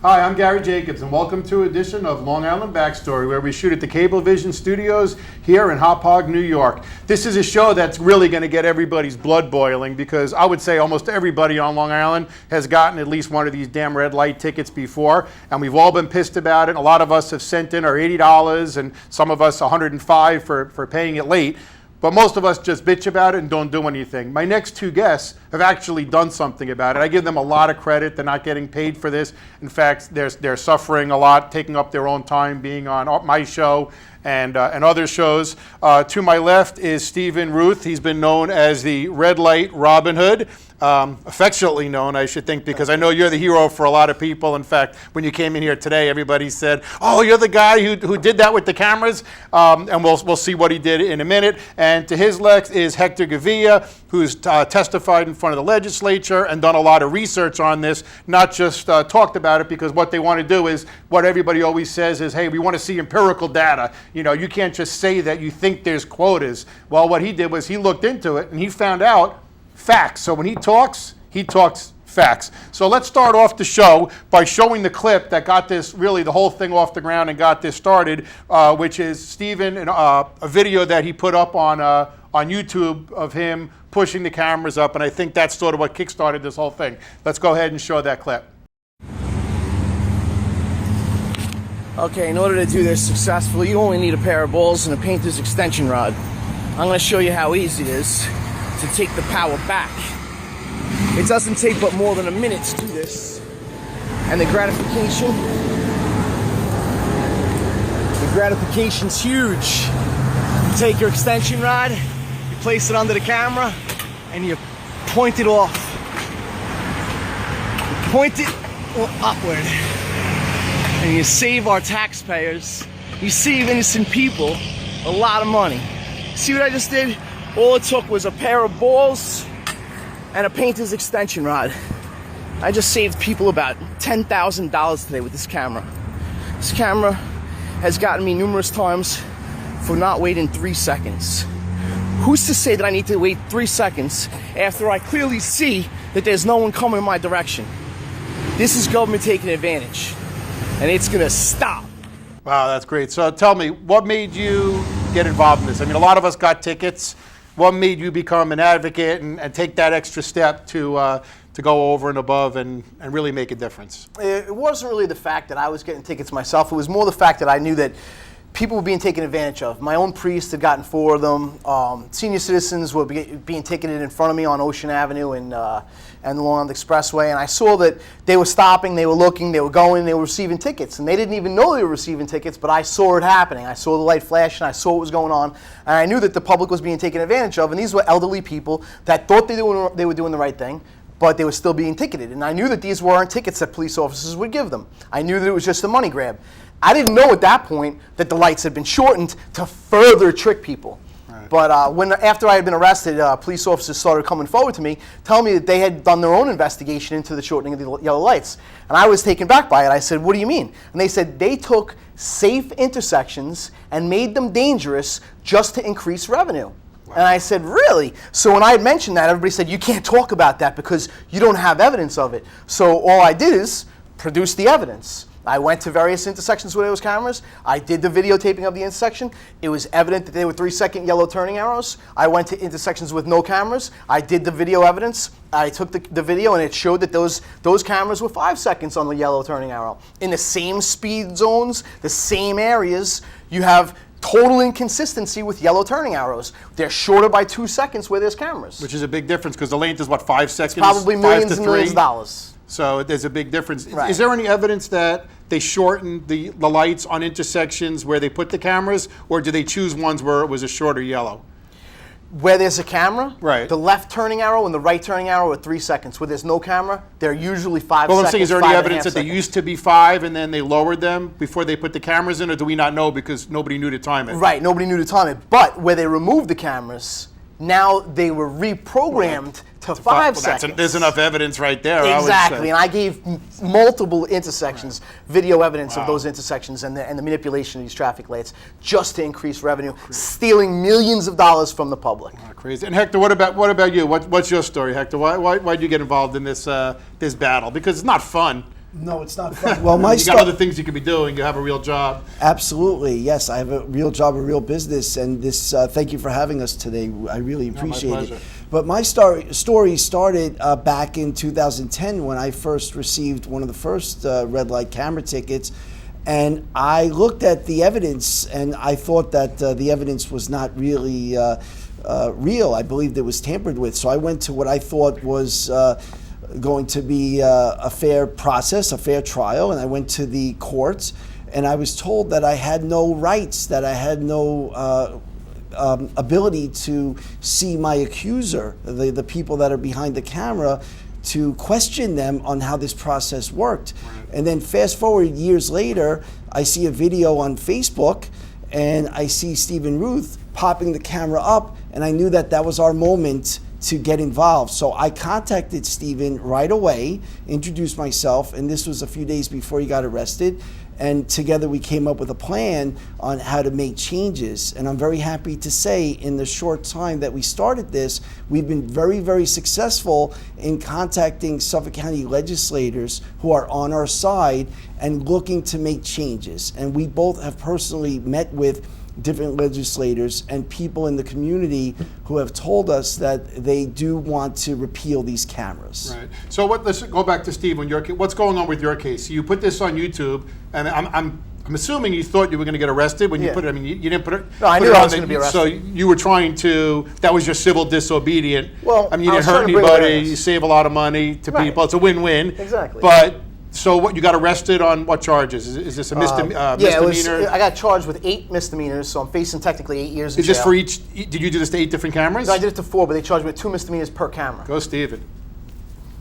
Hi, I'm Gary Jacobs, and welcome to an edition of Long Island Backstory, where we shoot at the Cablevision Studios here in Hauppauge, New York. This is a show that's really going to get everybody's blood boiling, because I would say almost everybody on Long Island has gotten at least one of these damn red light tickets before, and we've all been pissed about it. A lot of us have sent in our $80, and some of us $105 for paying it late. But most of us just bitch about it and don't do anything. My next two guests have actually done something about it. I give them a lot of credit. They're not getting paid for this. In fact, they're suffering a lot, taking up their own time, being on my show and other shows. To my left is Stephen Ruth. He's been known as the Red Light Robinhood. Affectionately known, I should think, because I know you're the hero for a lot of people. In fact, when you came in here today, everybody said, "Oh, you're the guy who did that with the cameras," and we'll see what he did in a minute. And to his left is Hector Gavilla, who's testified in front of the legislature and done a lot of research on this, not just talked about it, because what they want to do is what everybody always says is, hey, we want to see empirical data. You know, you can't just say that you think there's quotas. Well, what he did was he looked into it and he found out facts. So when he talks facts. So let's start off the show by showing the clip that got this, really the whole thing off the ground and got this started, which is Stephen, a video that he put up on YouTube of him pushing the cameras up, and I think that's sort of what kickstarted this whole thing. Let's go ahead and show that clip. Okay, in order to do this successfully, you only need a pair of balls and a painter's extension rod. I'm going to show you how easy it is to take the power back. It doesn't take but more than a minute to do this. And the gratification's huge. You take your extension rod, you place it under the camera, and you point it off. You point it upward. And you save our taxpayers, you save innocent people a lot of money. See what I just did? All it took was a pair of balls and a painter's extension rod. I just saved people about $10,000 today with this camera. This camera has gotten me numerous times for not waiting 3 seconds. Who's to say that I need to wait 3 seconds after I clearly see that there's no one coming in my direction? This is government taking advantage, and it's gonna stop. Wow, that's great. So tell me, what made you get involved in this? I mean, a lot of us got tickets. What made you become an advocate and take that extra step to go over and above and really make a difference? It wasn't really the fact that I was getting tickets myself. It was more the fact that I knew that people were being taken advantage of. My own priest had gotten 4 of them. Senior citizens were being ticketed in front of me on Ocean Avenue and along the Expressway. And I saw that they were stopping, they were looking, they were going, they were receiving tickets. And they didn't even know they were receiving tickets, but I saw it happening. I saw the light flash and I saw what was going on. And I knew that the public was being taken advantage of. And these were elderly people that thought they were doing the right thing, but they were still being ticketed. And I knew that these weren't tickets that police officers would give them. I knew that it was just a money grab. I didn't know at that point that the lights had been shortened to further trick people. Right. But after I had been arrested, police officers started coming forward to me, telling me that they had done their own investigation into the shortening of the yellow lights. And I was taken back by it. I said, "What do you mean?" And they said they took safe intersections and made them dangerous just to increase revenue. Wow. And I said, "Really?" So when I had mentioned that, everybody said, "You can't talk about that because you don't have evidence of it." So all I did is produce the evidence. I went to various intersections where there was cameras. I did the videotaping of the intersection. It was evident that there were 3-second yellow turning arrows. I went to intersections with no cameras. I did the video evidence. I took the video and it showed that those cameras were 5 seconds on the yellow turning arrow. In the same speed zones, the same areas, you have total inconsistency with yellow turning arrows. They're shorter by 2 seconds where there's cameras. Which is a big difference, because the length is what, 5 seconds? It's probably millions and millions of dollars. So there's a big difference. Right. Is there any evidence that they shortened the lights on intersections where they put the cameras, or do they choose ones where it was a shorter yellow? Where there's a camera, right, the left turning arrow and the right turning arrow are 3 seconds. Where there's no camera, they're usually 5 seconds. Well, I'm saying, is there any evidence that seconds. they used to be 5 and then they lowered them before they put the cameras in, or do we not know because nobody knew to time it? Right, nobody knew to time it. But where they removed the cameras, now they were reprogrammed to 5 seconds. There's enough evidence right there. Exactly, and I gave multiple intersections, video evidence of those intersections and the manipulation of these traffic lights just to increase revenue, stealing millions of dollars from the public. Crazy. And Hector, what about you? What's your story, Hector? Why did you get involved in this battle? Because it's not fun. No, it's not fun. Well, my You got other things you could be doing. You have a real job. Absolutely, yes. I have a real job, a real business, and this. Thank you for having us today. I really appreciate my it. pleasure. But my story started back in 2010 when I first received one of the first red light camera tickets, and I looked at the evidence, and I thought that the evidence was not really real. I believed it was tampered with. So I went to what I thought was going to be a fair process, a fair trial, and I went to the courts, and I was told that I had no rights, that I had no ability to see my accuser, the people that are behind the camera, to question them on how this process worked. Right. And then fast forward years later, I see a video on Facebook, and I see Steve and Ruth popping the camera up, and I knew that that was our moment to get involved. So I contacted Steven right away, introduced myself, and this was a few days before he got arrested. And together we came up with a plan on how to make changes. And I'm very happy to say in the short time that we started this, we've been very, very successful in contacting Suffolk County legislators who are on our side and looking to make changes. And we both have personally met with different legislators and people in the community who have told us that they do want to repeal these cameras. Right. So let's go back to Steve. What's going on with your case? You put this on YouTube, and I'm assuming you thought you were going to get arrested when you put it. I mean, you didn't put it. No, I knew I was going to be arrested. So you were trying to. That was your civil disobedient. Well, I mean, you didn't hurt anybody. You save a lot of money to people. It's a win-win. Exactly. But. So what, you got arrested on what charges? Is this a misdemeanor? Yeah, I got charged with 8 misdemeanors, so I'm facing technically 8 years in jail. Is this for each, did you do this to 8 different cameras? No, I did it to 4, but they charged me with 2 misdemeanors per camera. Go, Steven.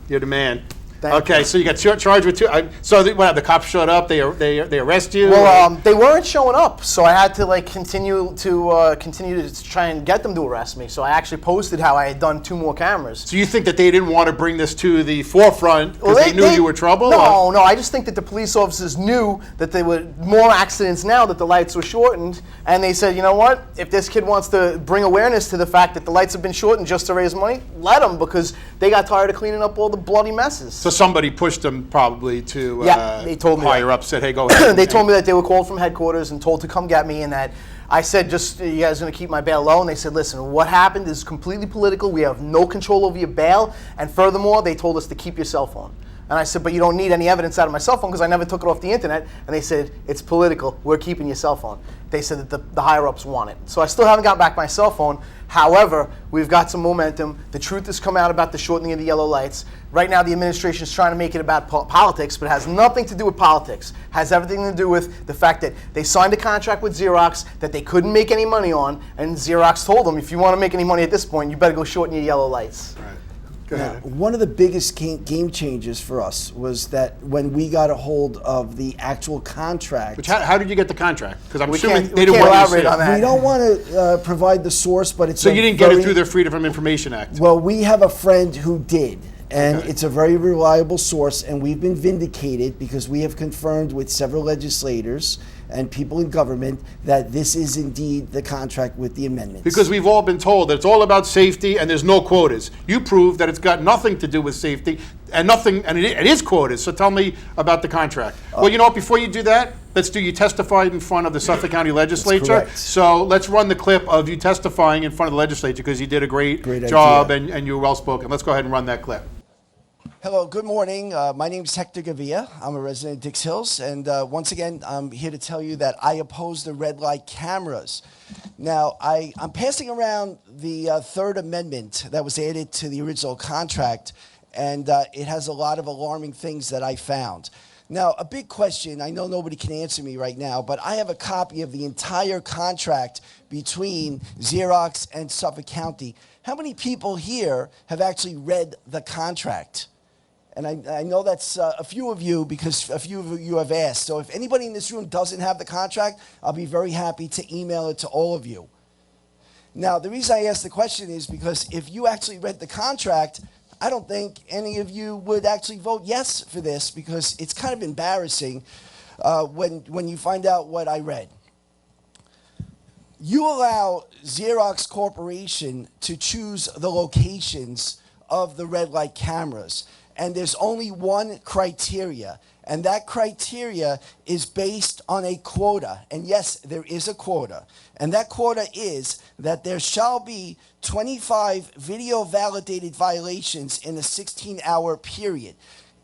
You're the man. Thank you. you. So you got charged with 2. The cops showed up, they arrest you? Well, they weren't showing up, so I had to continue to try and get them to arrest me. So I actually posted how I had done 2 more cameras. So you think that they didn't want to bring this to the forefront because they knew you were trouble? No, I just think that the police officers knew that there were more accidents now that the lights were shortened, and they said, you know what, if this kid wants to bring awareness to the fact that the lights have been shortened just to raise money, let them, because they got tired of cleaning up all the bloody messes. So somebody pushed them probably to they told me higher up, said, hey, go ahead. They told me that they were called from headquarters and told to come get me, and that I said, just, you guys going to keep my bail low? And they said, listen, what happened is completely political. We have no control over your bail. And furthermore, they told us to keep your cell phone. And I said, but you don't need any evidence out of my cell phone because I never took it off the internet. And they said, it's political. We're keeping your cell phone. They said that the higher-ups want it. So I still haven't got back my cell phone. However, we've got some momentum. The truth has come out about the shortening of the yellow lights. Right now, the administration is trying to make it about politics, but it has nothing to do with politics. It has everything to do with the fact that they signed a contract with Xerox that they couldn't make any money on, and Xerox told them, if you want to make any money at this point, you better go shorten your yellow lights. Right. Go ahead. One of the biggest game changers for us was that when we got a hold of the actual contract. Which, how did you get the contract? Because I'm assuming they didn't elaborate on that. We don't want to provide the source, but it's so you didn't get it through their Freedom of Information Act? Well, we have a friend who did. And it's a very reliable source, and we've been vindicated because we have confirmed with several legislators and people in government that this is indeed the contract with the amendments. Because we've all been told that it's all about safety and there's no quotas. You proved that it's got nothing to do with safety and it is quotas. So tell me about the contract. Well, you know what, before you do that, you testified in front of the Suffolk County Legislature. Correct. So let's run the clip of you testifying in front of the legislature because you did a great job and you were well spoken. Let's go ahead and run that clip. Hello, good morning. My name is Hector Gavilla. I'm a resident of Dix Hills, and once again, I'm here to tell you that I oppose the red light cameras. Now, I'm passing around the Third Amendment that was added to the original contract, and it has a lot of alarming things that I found. Now, a big question, I know nobody can answer me right now, but I have a copy of the entire contract between Xerox and Suffolk County. How many people here have actually read the contract? And I know that's a few of you because a few of you have asked. So if anybody in this room doesn't have the contract, I'll be very happy to email it to all of you. Now, the reason I ask the question is because if you actually read the contract, I don't think any of you would actually vote yes for this because it's kind of embarrassing when you find out what I read. You allow Xerox Corporation to choose the locations of the red light cameras. and there's only one criteria. And that criteria is based on a quota. And yes, there is a quota. And that quota is that there shall be 25 video validated violations in a 16-hour period.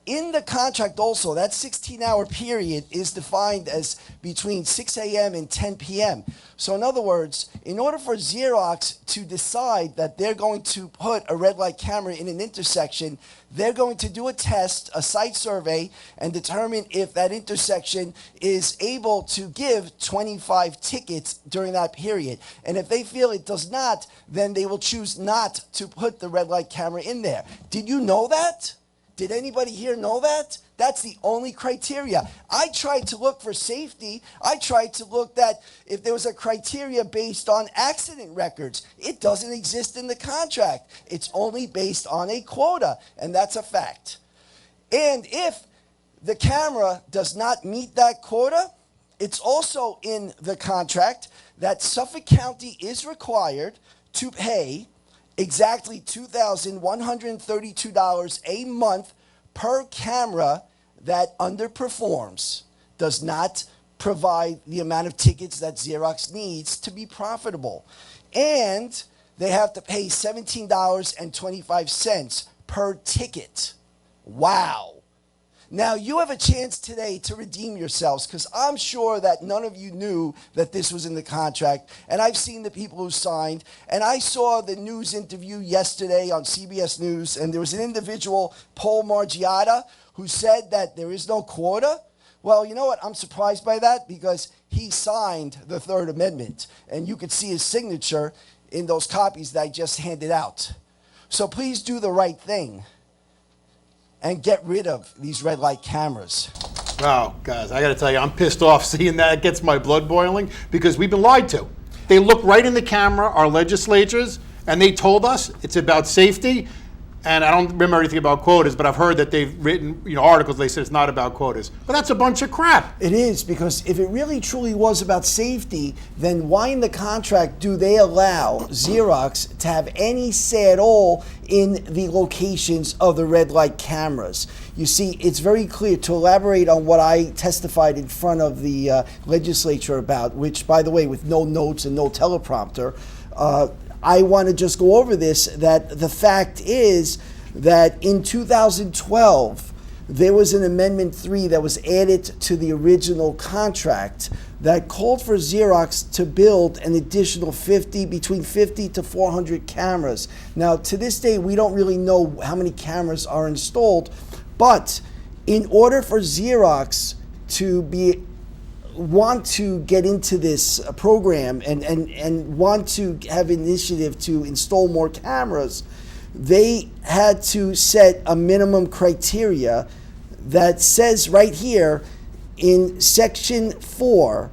In the contract also, that 16-hour period is defined as between 6 a.m. and 10 p.m. So in other words, in order for Xerox to decide that they're going to put a red light camera in an intersection, they're going to do a test, a site survey, and determine if that intersection is able to give 25 tickets during that period. And if they feel it does not, then they will choose not to put the red light camera in there. Did you know that? Did anybody here know that? That's the only criteria. I tried to look for safety. I tried to look that if there was a criteria based on accident records. It doesn't exist in the contract. It's only based on a quota, and that's a fact. And if the camera does not meet that quota, it's also in the contract that Suffolk County is required to pay exactly $2,132 a month per camera that underperforms, does not provide the amount of tickets that Xerox needs to be profitable. And they have to pay $17.25 per ticket. Wow. Now, you have a chance today to redeem yourselves, because I'm sure that none of you knew that this was in the contract. And I've seen the people who signed. And I saw the news interview yesterday on CBS News, and there was an individual, Paul Margiotta, who said that there is no quota. Well, you know what? I'm surprised by that, because he signed the Third Amendment. And you could see his signature in those copies that I just handed out. So please do the right thing and get rid of these red light cameras. Oh, guys, I got to tell you, I'm pissed off seeing that. It gets my blood boiling because we've been lied to. They look right in the camera, our legislatures, and they told us it's about safety. And I don't remember anything about quotas, but I've heard that they've written articles. They said it's not about quotas. But that's a bunch of crap. It is, because if it really truly was about safety, then why in the contract do they allow Xerox to have any say at all in the locations of the red light cameras? You see, it's very clear. To elaborate on what I testified in front of the legislature about, which, by the way, with no notes and no teleprompter, I want to just go over this, that the fact is that in 2012, there was an Amendment 3 that was added to the original contract that called for Xerox to build an additional between 50 to 400 cameras. Now, to this day, we don't really know how many cameras are installed, but in order for Xerox to want to get into this program and want to have initiative to install more cameras, they had to set a minimum criteria that says right here in Section 4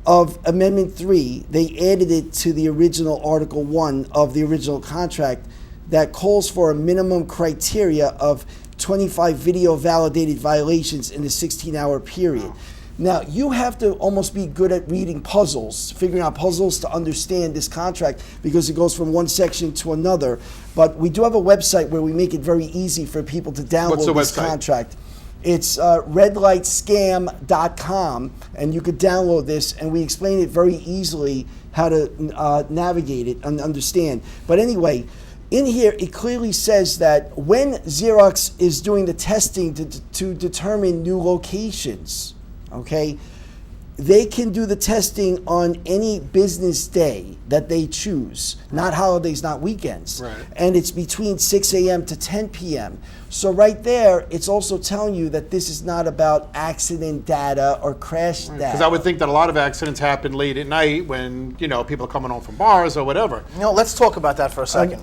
of Amendment 3, they added it to the original Article 1 of the original contract that calls for a minimum criteria of 25 video validated violations in a 16-hour period. Now, you have to almost be good at reading puzzles, figuring out puzzles to understand this contract, because it goes from one section to another. But we do have a website where we make it very easy for people to download this contract. It's redlightscam.com, and you could download this, and we explain it very easily how to navigate it and understand. But anyway, in here, it clearly says that when Xerox is doing the testing to determine new locations, okay, they can do the testing on any business day that they choose, not holidays, not weekends. Right. And it's between 6 a.m. to 10 p.m. So right there, it's also telling you that this is not about accident data or crash data. Because I would think that a lot of accidents happen late at night when, people are coming home from bars or whatever. Let's talk about that for a second.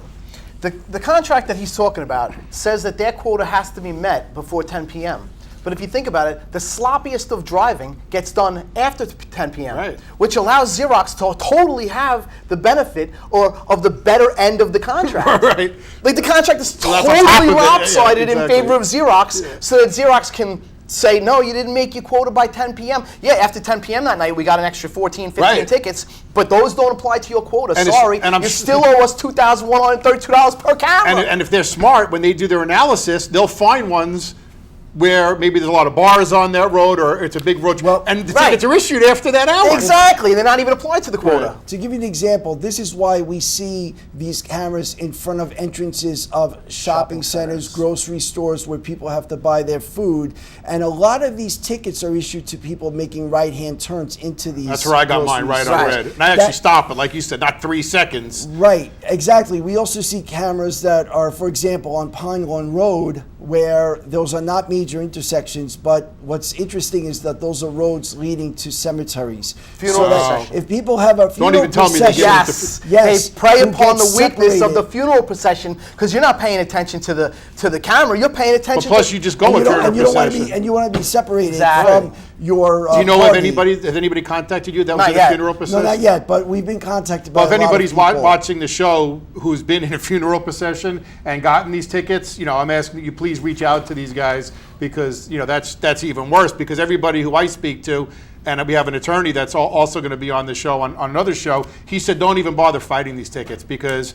The contract that he's talking about says that their quota has to be met before 10 p.m. But if you think about it, the sloppiest of driving gets done after 10 p.m., right, which allows Xerox to totally have the benefit of the better end of the contract. Right. Like the contract is Well, totally lopsided in favor of Xerox, so that Xerox can say, no, you didn't make your quota by 10 p.m. Yeah, after 10 p.m. that night, we got an extra 14, 15 Right. tickets, but those don't apply to your quota. And Sorry, and you still owe us $2,132 per camera. And if they're smart, when they do their analysis, they'll find ones where maybe there's a lot of bars on that road, or it's a big road, and the tickets are issued after that hour. Exactly, they're not even applied to the quota. To give you an example, this is why we see these cameras in front of entrances of shopping centers, grocery stores where people have to buy their food. And a lot of these tickets are issued to people making right-hand turns into these. That's where I got mine, right on red. And I actually stop it, like you said, not 3 seconds. Right, exactly. We also see cameras that are, for example, on Pine Lawn Road, where those are not major intersections, but what's interesting is that those are roads leading to cemeteries. Funeral procession. If people have a funeral Don't even tell me they procession, get Yes, they prey who upon gets the weakness of separated. the funeral procession because you're not paying attention to the camera. You're paying attention. Plus, to you just go And with you don't, and you don't want to procession. be, and you want to be separated Exactly. from your. Do you know if party. has anybody contacted you that was Not in yet. a funeral No, procession? not yet, but we've been contacted by Well, if a lot of anybody's people. watching the show who's been in a funeral procession and gotten these tickets, I'm asking that you please reach out to these guys, because that's even worse, because everybody who I speak to, and we have an attorney that's also going to be on the show, on another show, he said don't even bother fighting these tickets, because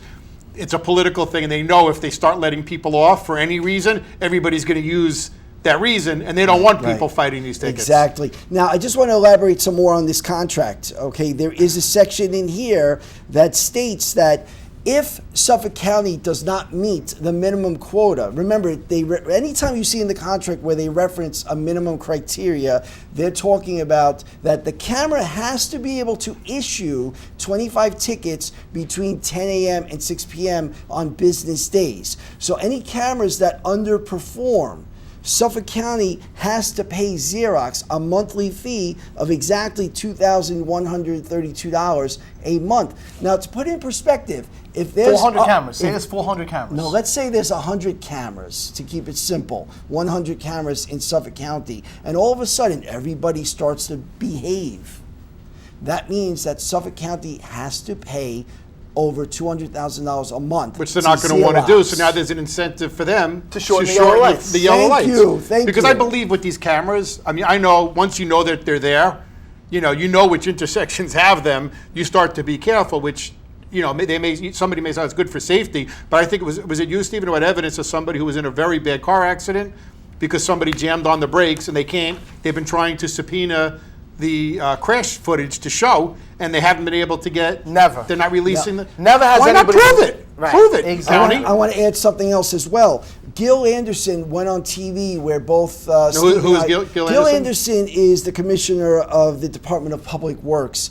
it's a political thing, and they know if they start letting people off for any reason, everybody's going to use that reason, and they don't want people fighting these tickets. Exactly. Now, I just want to elaborate some more on this contract. Okay, there is a section in here that states that if Suffolk County does not meet the minimum quota, remember, anytime you see in the contract where they reference a minimum criteria, they're talking about that the camera has to be able to issue 25 tickets between 10 a.m. and 6 p.m. on business days. So any cameras that underperform, Suffolk County has to pay Xerox a monthly fee of exactly $2,132 a month. Now, to put it in perspective, if there's 400 cameras. Say there's 400 cameras. No, let's say there's 100 cameras, to keep it simple. 100 cameras in Suffolk County. And all of a sudden, everybody starts to behave. That means that Suffolk County has to pay over $200,000 a month. Which they're not going to want to do. So now there's an incentive for them to shorten the yellow lights. The yellow lights. Thank because you. I believe with these cameras, I know once you know that they're there, you know which intersections have them, you start to be careful, which somebody may say it's good for safety, but I think was it you, Stephen, who had evidence of somebody who was in a very bad car accident because somebody jammed on the brakes and they've been trying to subpoena the crash footage to show, and they haven't been able to get. Never. They're not releasing Never has Why not anybody. prove it? Right. Prove it. Exactly. County. I want to add something else as well. Gil Anderson went on TV where both who is Gil Anderson? Anderson is the commissioner of the Department of Public Works,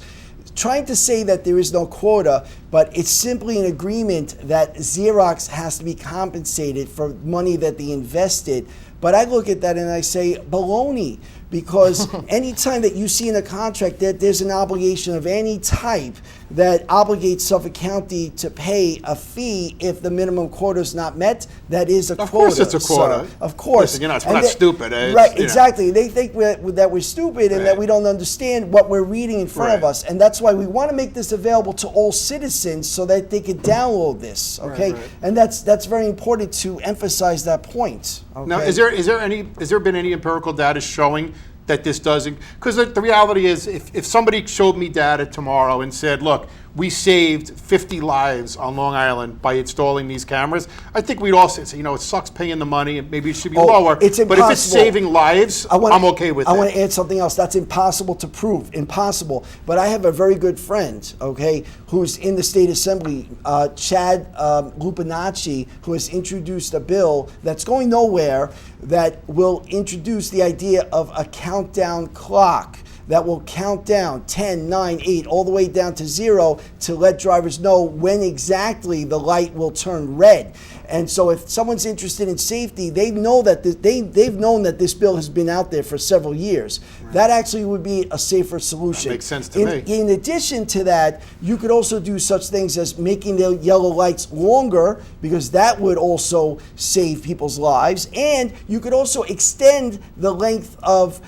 trying to say that there is no quota, but it's simply an agreement that Xerox has to be compensated for money that they invested. But I look at that and I say, baloney, because anytime that you see in a contract that there's an obligation of any type that obligates Suffolk County to pay a fee if the minimum quota is not met, that is a quota. Of course it's a quota. So, of course. Listen, we're not stupid. Right, exactly. They think that we're stupid and that we don't understand what we're reading in front of us. And that's why we want to make this available to all citizens so that they can download this, okay? Right. And that's very important to emphasize that point. Okay? Now, has there been any empirical data showing that this doesn't? Because the reality is, if somebody showed me data tomorrow and said, look, we saved 50 lives on Long Island by installing these cameras, I think we'd all say, it sucks paying the money and maybe it should be lower. It's but if it's saving lives, I'm okay with it. I want to add something else. That's impossible to prove. Impossible. But I have a very good friend, okay, who's in the state assembly, Chad Lupinacci, who has introduced a bill that's going nowhere that will introduce the idea of a countdown clock that will count down 10, 9, 8, all the way down to 0 to let drivers know when exactly the light will turn red. And so if someone's interested in safety, they know that they've known that this bill has been out there for several years. Right. That actually would be a safer solution. That makes sense to me. In addition to that, you could also do such things as making the yellow lights longer, because that would also save people's lives. And you could also extend the length of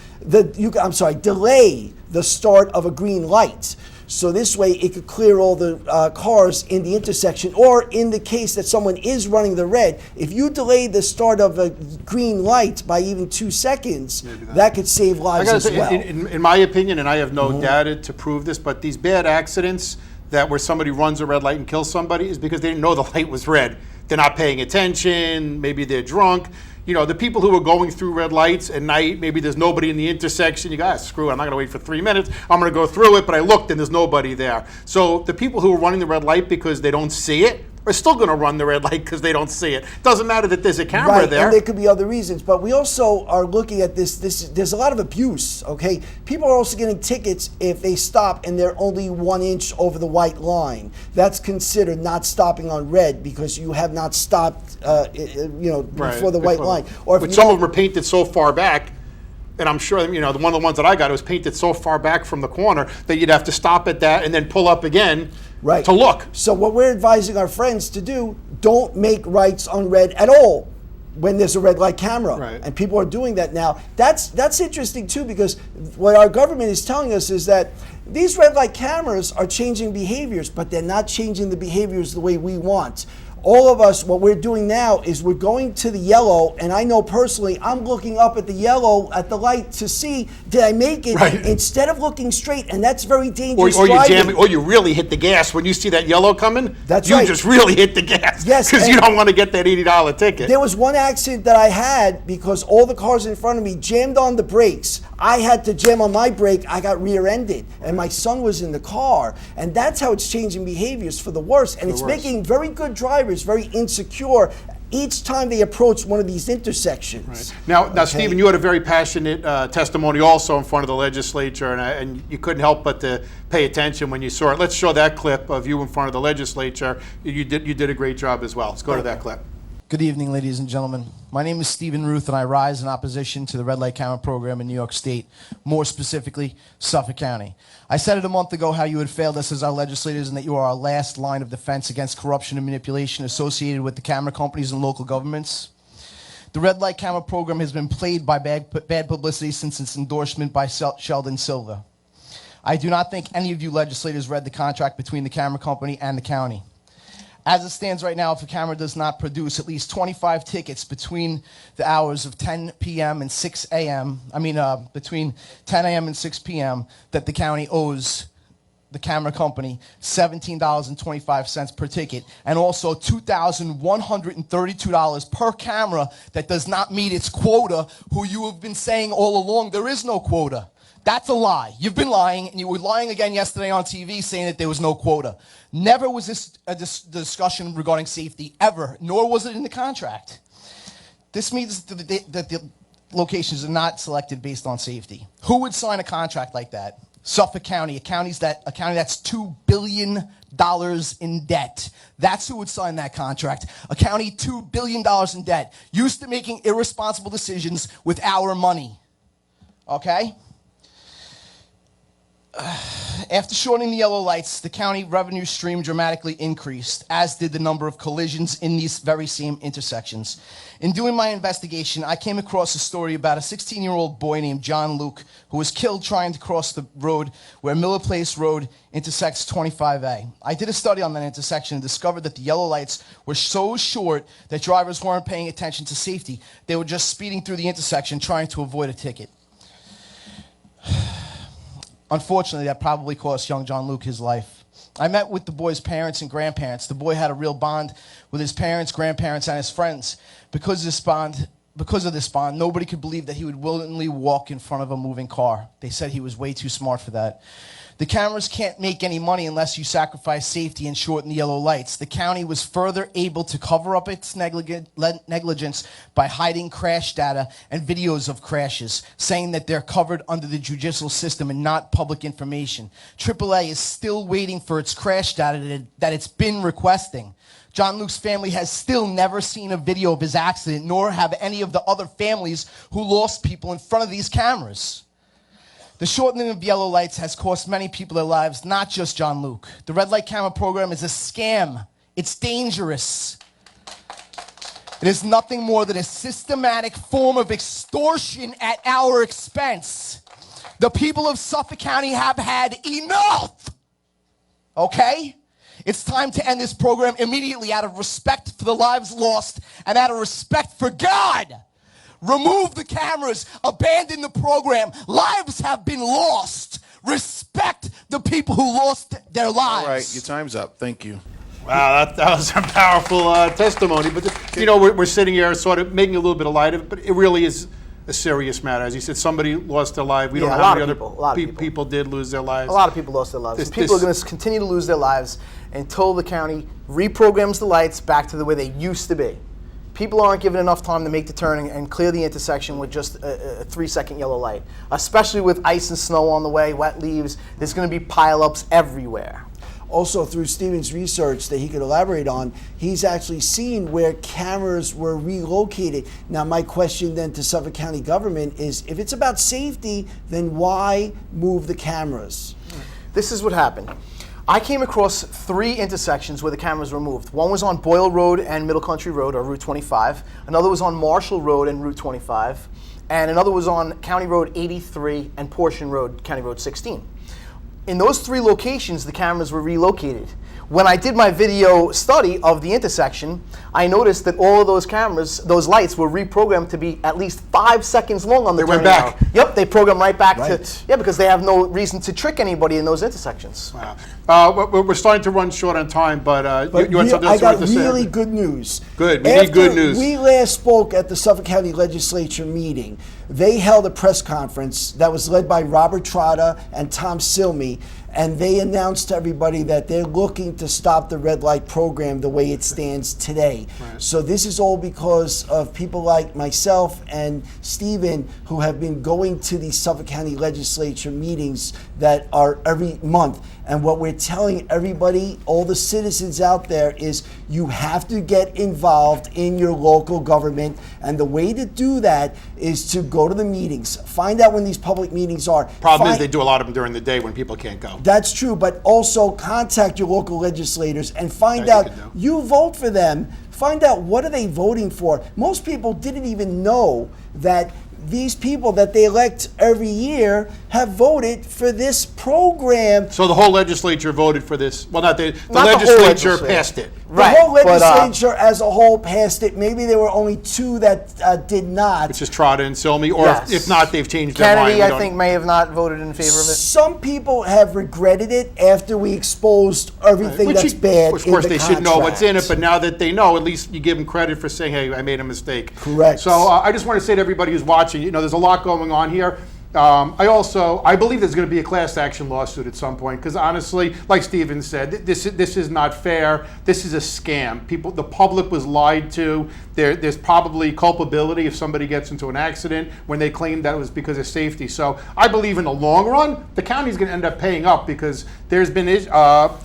delay the start of a green light. So this way it could clear all the cars in the intersection, or in the case that someone is running the red, if you delay the start of a green light by even 2 seconds, that could save I lives gotta as say, well. in my opinion, and I have no data to prove this, but these bad accidents that where somebody runs a red light and kills somebody is because they didn't know the light was red. They're not paying attention, maybe they're drunk. You know, the people who are going through red lights at night, maybe there's nobody in the intersection. You go, screw it, I'm not gonna wait for 3 minutes. I'm gonna go through it, but I looked and there's nobody there. So the people who are running the red light because they don't see it are still gonna run the red light because they don't see it. Doesn't matter that there's a camera there. And there could be other reasons, but we also are looking at this. There's a lot of abuse. Okay, people are also getting tickets if they stop and they're only 1 inch over the white line. That's considered not stopping on red because you have not stopped, before the white line. Or if but you some don't- of them are painted so far back. And I'm sure, one of the ones that I got, it was painted so far back from the corner that you'd have to stop at that and then pull up again to look. So what we're advising our friends to do, don't make rights on red at all when there's a red light camera. Right. And people are doing that now. That's interesting too, because what our government is telling us is that these red light cameras are changing behaviors, but they're not changing the behaviors the way we want. All of us, what we're doing now is we're going to the yellow, and I know personally, I'm looking up at the yellow, at the light to see, did I make it? Right. Instead of looking straight, and that's very dangerous Or you driving. jam it, or you really hit the gas when you see that yellow coming. That's you right. just really hit the gas. Yes, because you and- don't want to get that $80 ticket. There was one accident that I had because all the cars in front of me jammed on the brakes. I had to jam on my brake. I got rear-ended, and my son was in the car. And that's how it's changing behaviors for the worse. And it's making very good drivers very insecure each time they approach one of these intersections. Now, Stephen, you had a very passionate testimony also in front of the legislature, and you couldn't help but to pay attention when you saw it. Let's show that clip of you in front of the legislature. You did a great job as well. Let's go to that clip. Good evening, ladies and gentlemen. My name is Stephen Ruth, and I rise in opposition to the red light camera program in New York State, more specifically, Suffolk County. I said it a month ago how you had failed us as our legislators and that you are our last line of defense against corruption and manipulation associated with the camera companies and local governments. The red light camera program has been plagued by bad publicity since its endorsement by Sheldon Silver. I do not think any of you legislators read the contract between the camera company and the county. As it stands right now, if a camera does not produce at least 25 tickets between the hours of 10 p.m. and 6 a.m., between 10 a.m. and 6 p.m., that the county owes the camera company $17.25 per ticket, and also $2,132 per camera that does not meet its quota, who you have been saying all along there is no quota. That's a lie. You've been lying, and you were lying again yesterday on TV saying that there was no quota. Never was this a discussion regarding safety, ever, nor was it in the contract. This means that the locations are not selected based on safety. Who would sign a contract like that? Suffolk County, a county that's $2 billion in debt. That's who would sign that contract. A county $2 billion in debt, used to making irresponsible decisions with our money. Okay? After shortening the yellow lights, the county revenue stream dramatically increased, as did the number of collisions in these very same intersections. In doing my investigation, I came across a story about a 16-year-old boy named John Luke who was killed trying to cross the road where Miller Place Road intersects 25A. I did a study on that intersection and discovered that the yellow lights were so short that drivers weren't paying attention to safety. They were just speeding through the intersection trying to avoid a ticket. Unfortunately, that probably cost young John Luke his life. I met with the boy's parents and grandparents. The boy had a real bond with his parents, grandparents, and his friends. Because of this bond, nobody could believe that he would willingly walk in front of a moving car. They said he was way too smart for that. The cameras can't make any money unless you sacrifice safety and shorten the yellow lights. The county was further able to cover up its negligence by hiding crash data and videos of crashes, saying that they're covered under the judicial system and not public information. AAA is still waiting for its crash data that it's been requesting. John Luke's family has still never seen a video of his accident, nor have any of the other families who lost people in front of these cameras. The shortening of yellow lights has cost many people their lives, not just John Luke. The red light camera program is a scam. It's dangerous. It is nothing more than a systematic form of extortion at our expense. The people of Suffolk County have had enough. okay? It's time to end this program immediately out of respect for the lives lost and out of respect for God. Remove the cameras, abandon the program. Lives have been lost. Respect the people who lost their lives. All right, your time's up. Thank you. Wow, that was a powerful testimony. But, we're sitting here sort of making a little bit of light of it, but it really is a serious matter. As you said, somebody lost their life. We don't know how many other people did lose their lives. A lot of people lost their lives. People are going to continue to lose their lives until the county reprograms the lights back to the way they used to be. People aren't given enough time to make the turn and clear the intersection with just a 3-second yellow light. Especially with ice and snow on the way, wet leaves, there's going to be pileups everywhere. Also, through Stephen's research that he could elaborate on, he's actually seen where cameras were relocated. Now, my question then to Suffolk County government is, if it's about safety, then why move the cameras? This is what happened. I came across 3 intersections where the cameras were moved. One was on Boyle Road and Middle Country Road, or Route 25. Another was on Marshall Road and Route 25. And another was on County Road 83 and Portion Road, County Road 16. In those 3 locations, the cameras were relocated. When I did my video study of the intersection, I noticed that all of those cameras, those lights, were reprogrammed to be at least 5 seconds long on the turning arrow. Yep, they programmed right back to, because they have no reason to trick anybody in those intersections. Wow. We're starting to run short on time, but you want something else I got to say? really good news. Good, we need good news. We last spoke at the Suffolk County Legislature meeting. They held a press conference that was led by Robert Trotta and Tom Silmy, and they announced to everybody that they're looking to stop the red light program the way it stands today. Right. So this is all because of people like myself and Stephen, who have been going to these Suffolk County Legislature meetings that are every month. And what we're telling everybody, all the citizens out there, is you have to get involved in your local government. And the way to do that is to go to the meetings. Find out when these public meetings are. Problem is they do a lot of them during the day when people can't go. That's true, but also contact your local legislators and find out, you vote for them, find out what are they voting for. Most people didn't even know that these people that they elect every year have voted for this program. So the whole legislature voted for this. Well, not the legislature passed it. Right. The whole legislature as a whole passed it. Maybe there were only 2 that did not. Which is Trotta and Silmy, or if not, they've changed their mind. Kennedy, I think, may have not voted in favor of it. Some people have regretted it after we exposed everything that's bad. Of course, they should know what's in it, but now that they know, at least you give them credit for saying, hey, I made a mistake. Correct. So I just want to say to everybody who's watching, there's a lot going on here. I believe there's going to be a class action lawsuit at some point, because honestly, like Stephen said, this is not fair. This is a scam. The public was lied to. There's probably culpability if somebody gets into an accident when they claim that it was because of safety. So I believe in the long run, the county's going to end up paying up, because there's been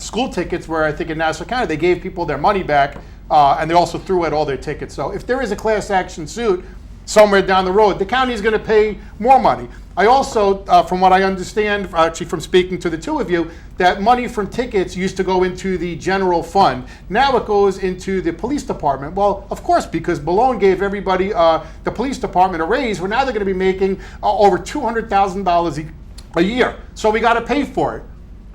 school tickets where I think in Nassau County they gave people their money back, and they also threw out all their tickets. So if there is a class action suit somewhere down the road, the county is going to pay more money. I also, from what I understand, actually from speaking to the 2 of you, that money from tickets used to go into the general fund. Now it goes into the police department. Well, of course, because Malone gave everybody, the police department, a raise. Well, now they're going to be making over $200,000 a year. So we got to pay for it.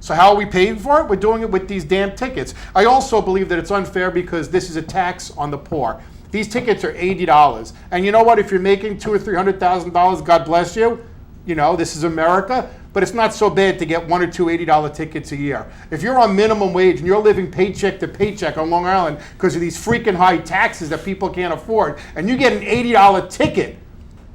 So how are we paying for it? We're doing it with these damn tickets. I also believe that it's unfair because this is a tax on the poor. These tickets are $80. And you know what? If you're making $200,000 or $300,000, God bless you. This is America, but it's not so bad to get 1 or 2 $80 tickets a year. If you're on minimum wage and you're living paycheck to paycheck on Long Island because of these freaking high taxes that people can't afford, and you get an $80 ticket,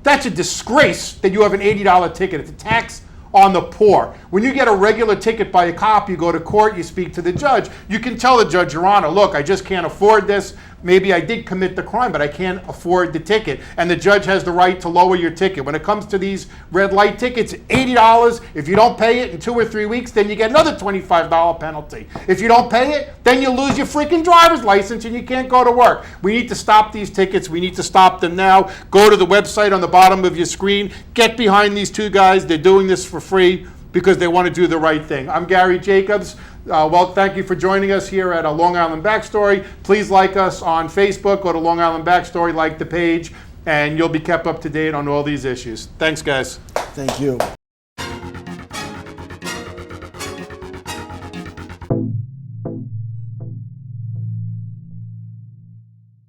that's a disgrace that you have an $80 ticket. It's a tax on the poor. When you get a regular ticket by a cop, you go to court, you speak to the judge. You can tell the judge, Your Honor, look, I just can't afford this. Maybe I did commit the crime, but I can't afford the ticket. And the judge has the right to lower your ticket. When it comes to these red light tickets, $80. If you don't pay it in 2 or 3 weeks, then you get another $25 penalty. If you don't pay it, then you lose your freaking driver's license and you can't go to work. We need to stop these tickets. We need to stop them now. Go to the website on the bottom of your screen. Get behind these 2 guys. They're doing this for free because they want to do the right thing. I'm Gary Jacobs. Well, thank you for joining us here at Long Island Backstory. Please like us on Facebook. Go to Long Island Backstory, like the page, and you'll be kept up to date on all these issues. Thanks, guys. Thank you.